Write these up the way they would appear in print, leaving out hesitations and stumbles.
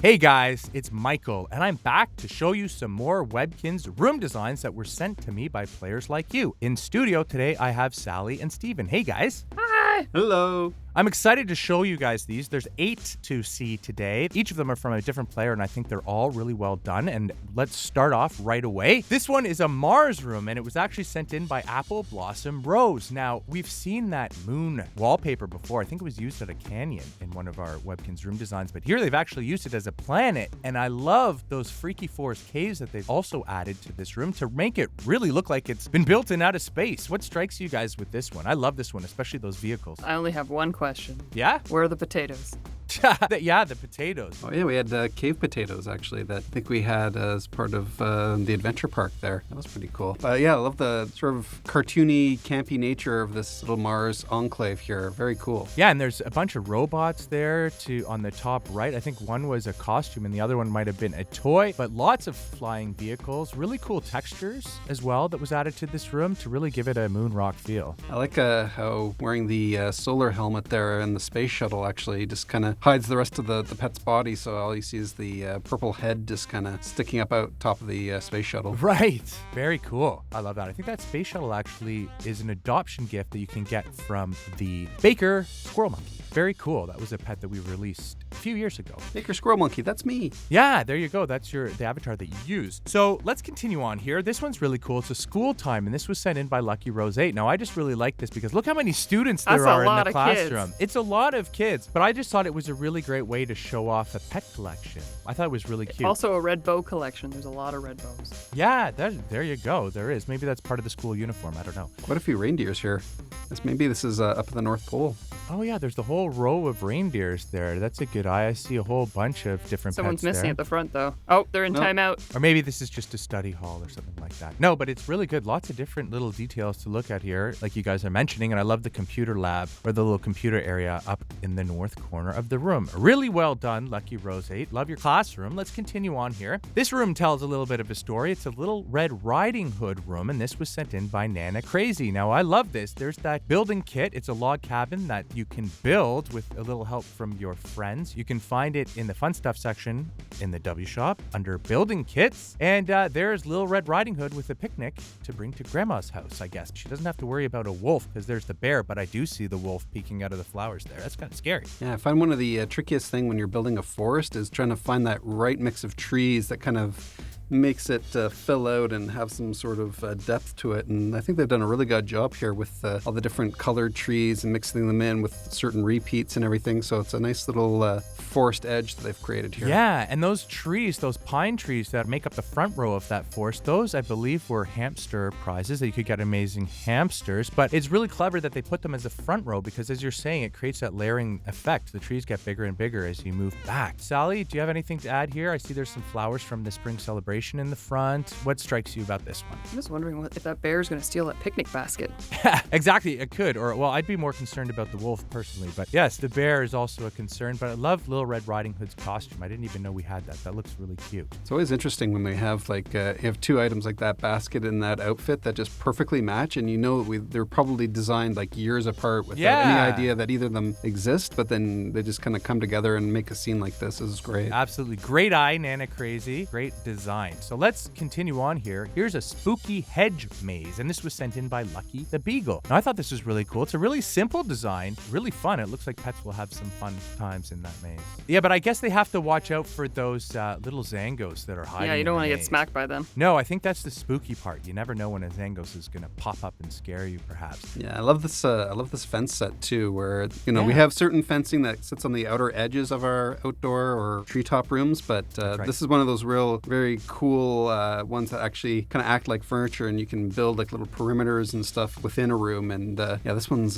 Hey guys, it's Michael, and I'm back to show you some more Webkinz room designs that were sent to me by players like you. In studio today, I have Sally and Steven. Hey guys. Hi. Hello. I'm excited to show you guys these. There's 8 to see today. Each of them are from a different player, and I think they're all really well done. And let's start off right away. This one is a Mars room, and it was actually sent in by appleblossomrose. Now, we've seen that moon wallpaper before. I think it was used at a canyon in one of our Webkinz room designs, but here they've actually used it as a planet. And I love those freaky forest caves that they've also added to this room to make it really look like it's been built in outer space. What strikes you guys with this one? I love this one, especially those vehicles. I only have one question. Yeah? Where are the potatoes? Yeah, the potatoes. Oh yeah, we had cave potatoes actually that I think we had as part of the adventure park there. That was pretty cool. Yeah, I love the sort of cartoony, campy nature of this little Mars enclave here. Very cool. Yeah, and there's a bunch of robots there on the top right. I think one was a costume and the other one might have been a toy, but lots of flying vehicles, really cool textures as well that was added to this room to really give it a moon rock feel. I like how wearing the solar helmet there and the space shuttle actually just kind of hides the rest of the pet's body, so all you see is the purple head just kind of sticking up out top of the space shuttle. Right. Very cool. I love that. I think that space shuttle actually is an adoption gift that you can get from the Baker Squirrel Monkey. Very cool. That was a pet that we released a few years ago. Baker Squirrel Monkey, that's me. Yeah, there you go. That's the avatar that you used. So let's continue on here. This one's really cool. It's a school time, and this was sent in by Luckyrose 8. Now, I just really like this because look how many students there are in the classroom. Kids. It's a lot of kids, but I just thought it was a really great way to show off a pet collection. I thought it was really cute. Also a red bow collection. There's a lot of red bows. Yeah, there you go. There is. Maybe that's part of the school uniform. I don't know. Quite a few reindeers here. Maybe this is up at the North Pole. Oh, yeah, there's the whole row of reindeers there. That's a good eye. I see a whole bunch of different Someone's pets missing there. at the front, though. Oh, they're in timeout. Or maybe this is just a study hall or something like that. No, but it's really good. Lots of different little details to look at here, like you guys are mentioning. And I love the computer lab or the little computer area up in the north corner of the room. Really well done, Luckyrose 8. Love your classroom. Let's continue on here. This room tells a little bit of a story. It's a little Red Riding Hood room, and this was sent in by Nanacrazy. Now, I love this. There's that building kit. It's a log cabin that you can build with a little help from your friends. You can find it in the fun stuff section in the W shop under building kits. And there's Little Red Riding Hood with a picnic to bring to Grandma's house, I guess. She doesn't have to worry about a wolf because there's the bear, but I do see the wolf peeking out of the flowers there. That's kind of scary. Yeah, I find one of the trickiest thing when you're building a forest is trying to find that right mix of trees that kind of makes it fill out and have some sort of depth to it. And I think they've done a really good job here with all the different colored trees and mixing them in with certain repeats and everything. So it's a nice little forest edge that they've created here. Yeah, and those trees, those pine trees that make up the front row of that forest, those I believe were hamster prizes that you could get amazing hamsters. But it's really clever that they put them as a front row because, as you're saying, it creates that layering effect. The trees get bigger and bigger as you move back. Sally, do you have anything to add here? I see there's some flowers from the spring celebration in the front. What strikes you about this one? I'm just wondering if that bear is going to steal that picnic basket. Exactly, it could. Or, well, I'd be more concerned about the wolf personally. But yes, the bear is also a concern. But I love Little Red Riding Hood's costume. I didn't even know we had that. That looks really cute. It's always interesting when they have you have two items like that basket and that outfit that just perfectly match, and you know they're probably designed like years apart without any idea that either of them exist, but then they just kind of come together and make a scene like this. This is great. Absolutely. Great eye, Nanacrazy. Great design. So let's continue on here. Here's a spooky hedge maze, and this was sent in by LuckyTheBeagle. Now, I thought this was really cool. It's a really simple design, really fun. It looks like pets will have some fun times in that maze. Yeah, but I guess they have to watch out for those little Zangos that are hiding. Yeah, you don't want to get smacked by them. No, I think that's the spooky part. You never know when a Zangos is going to pop up and scare you, perhaps. Yeah, I love this. I love this fence set too, where we have certain fencing that sits on the outer edges of our outdoor or treetop rooms, but this is one of those very cool ones that actually kind of act like furniture, and you can build like little perimeters and stuff within a room. And this one's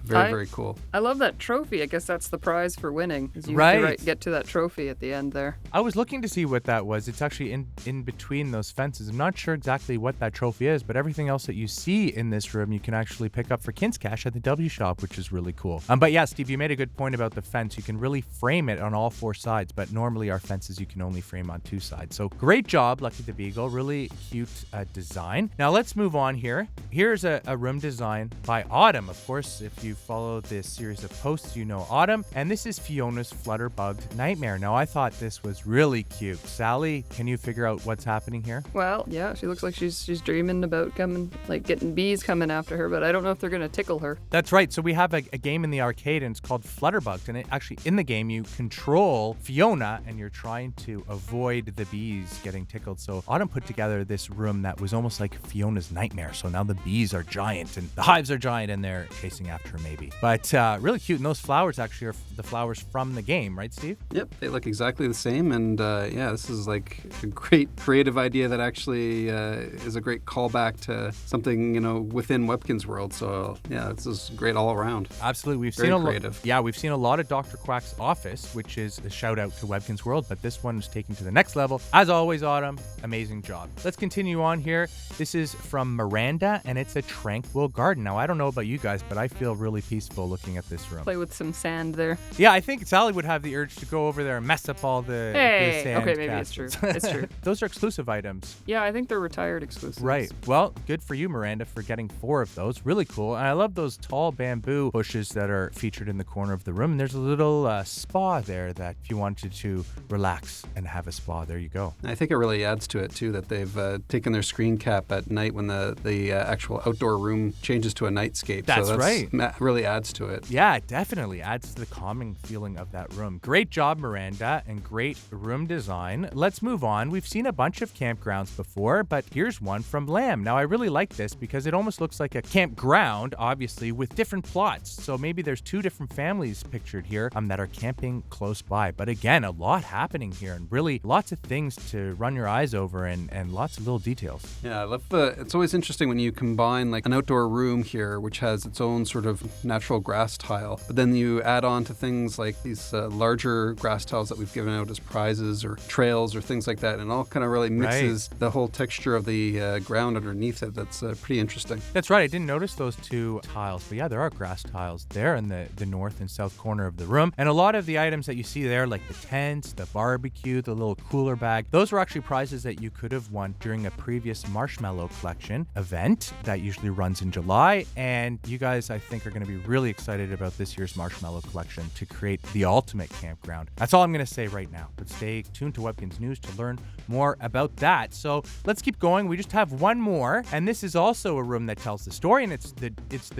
very cool. I love that trophy. I guess that's the prize for winning. Is you have to get to that trophy at the end there. I was looking to see what that was. It's actually in between those fences. I'm not sure exactly what that trophy is, but everything else that you see in this room you can actually pick up for Kinz Cash at the W shop, which is really cool. But yeah, Steve, you made a good point about the fence. You can really frame it on all 4 sides, but normally our fences you can only frame on 2 sides. So great great job, Lucky the Beagle. Really cute design. Now let's move on here. Here's a room design by Autumn. Of course, if you follow this series of posts, you know Autumn. And this is Fiona's Flutterbugged Nightmare. Now, I thought this was really cute. Sally, can you figure out what's happening here? Well, yeah, she looks like she's dreaming about getting bees coming after her, but I don't know if they're going to tickle her. That's right. So we have a game in the arcade, and it's called Flutterbugged. And actually, in the game, you control Fiona, and you're trying to avoid the bees getting tickled. So Autumn put together this room that was almost like Fiona's nightmare. So now the bees are giant, and the hives are giant, and they're chasing after her maybe. But really cute. And those flowers actually are the flowers from the game, right, Steve? Yep, they look exactly the same. And yeah, this is like a great creative idea that actually is a great callback to something, within Webkinz World. So yeah, this is great all around. Absolutely. We've seen a lot of Dr. Quack's Office, which is a shout out to Webkinz World, but this one is taken to the next level. As always, Autumn, amazing job. Let's continue on here. This is from Miranda, and it's a tranquil garden. Now, I don't know about you guys, but I feel really peaceful looking at this room. Play with some sand there. Yeah, I think Sally would have the urge to go over there and mess up all the sand. Okay, maybe it's true. It's true. Those are exclusive items. Yeah, I think they're retired exclusives. Right. Well, good for you, Miranda, for getting 4 of those. Really cool. And I love those tall bamboo bushes that are featured in the corner of the room. And there's a little spa there that if you wanted to relax and have a spa, there you go. I think it really adds to it, too, that they've taken their screen cap at night when the actual outdoor room changes to a nightscape. That's right. Really adds to it. Yeah, it definitely adds to the calming feeling of that room. Great job, Miranda, and great room design. Let's move on. We've seen a bunch of campgrounds before, but here's one from Lamb. Now, I really like this because it almost looks like a campground, obviously, with different plots. So maybe there's 2 different families pictured here that are camping close by. But again, a lot happening here and really lots of things to run your eyes over and lots of little details. Yeah, I love it's always interesting when you combine like an outdoor room here, which has its own sort of natural grass tile, but then you add on to things like these larger grass tiles that we've given out as prizes or trails or things like that, and all kind of really mixes the whole texture of the ground underneath it. That's pretty interesting. That's right. I didn't notice those 2 tiles, but yeah, there are grass tiles there in the north and south corner of the room. And a lot of the items that you see there, like the tents, the barbecue, the little cooler bag, those were actually prizes that you could have won during a previous Marshmallow Collection event that usually runs in July. And you guys, I think, are going to be really excited about this year's Marshmallow Collection to create the ultimate campground. That's all I'm going to say right now, but stay tuned to Webkinz News to learn more about that. So let's keep going. We just have one more, and this is also a room that tells the story, and it's the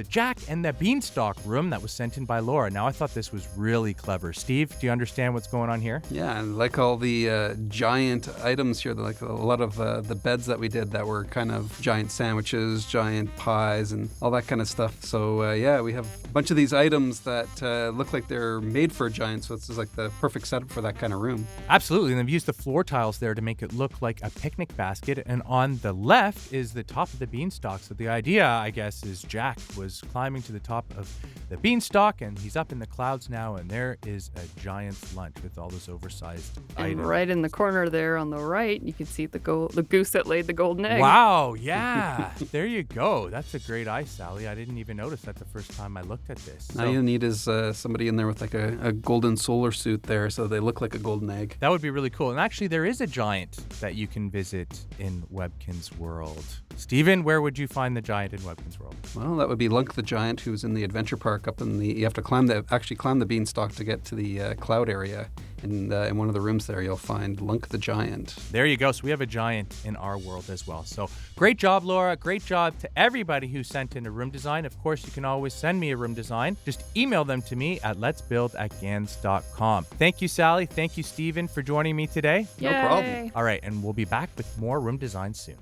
Jack and the Beanstalk room that was sent in by Laura. Now, I thought this was really clever. Steve, do you understand what's going on here? Yeah, and like all the giant items here, like a lot of the beds that we did that were kind of giant sandwiches, giant pies, and all that kind of stuff. So yeah, we have a bunch of these items that look like they're made for a giant, so it's like the perfect setup for that kind of room. Absolutely, and they've used the floor tiles there to make it look like a picnic basket, and on the left is the top of the beanstalk. So the idea, I guess, is Jack was climbing to the top of the beanstalk, and he's up in the clouds now, and there is a giant lunch with all those oversized items. Right in the corner there on the right, you can see the goose that laid the golden egg. Wow, yeah. There you go. That's a great eye, Sally. I didn't even notice that the first time I looked at this. All you need is somebody in there with like a golden solar suit there so they look like a golden egg. That would be really cool. And actually, there is a giant that you can visit in Webkinz World. Steven, where would you find the giant in Webkinz World? Well, that would be Lunk the Giant, who's in the adventure park up in the... You have to climb the beanstalk to get to the cloud area. And in one of the rooms there, you'll find Lunk the Giant. There you go. So we have a giant in our world as well. So great job, Laura. Great job to everybody who sent in a room design. Of course, you can always send me a room design. Just email them to me at letsbuild@gans.com. Thank you, Sally. Thank you, Steven, for joining me today. No problem. All right, and we'll be back with more room design soon.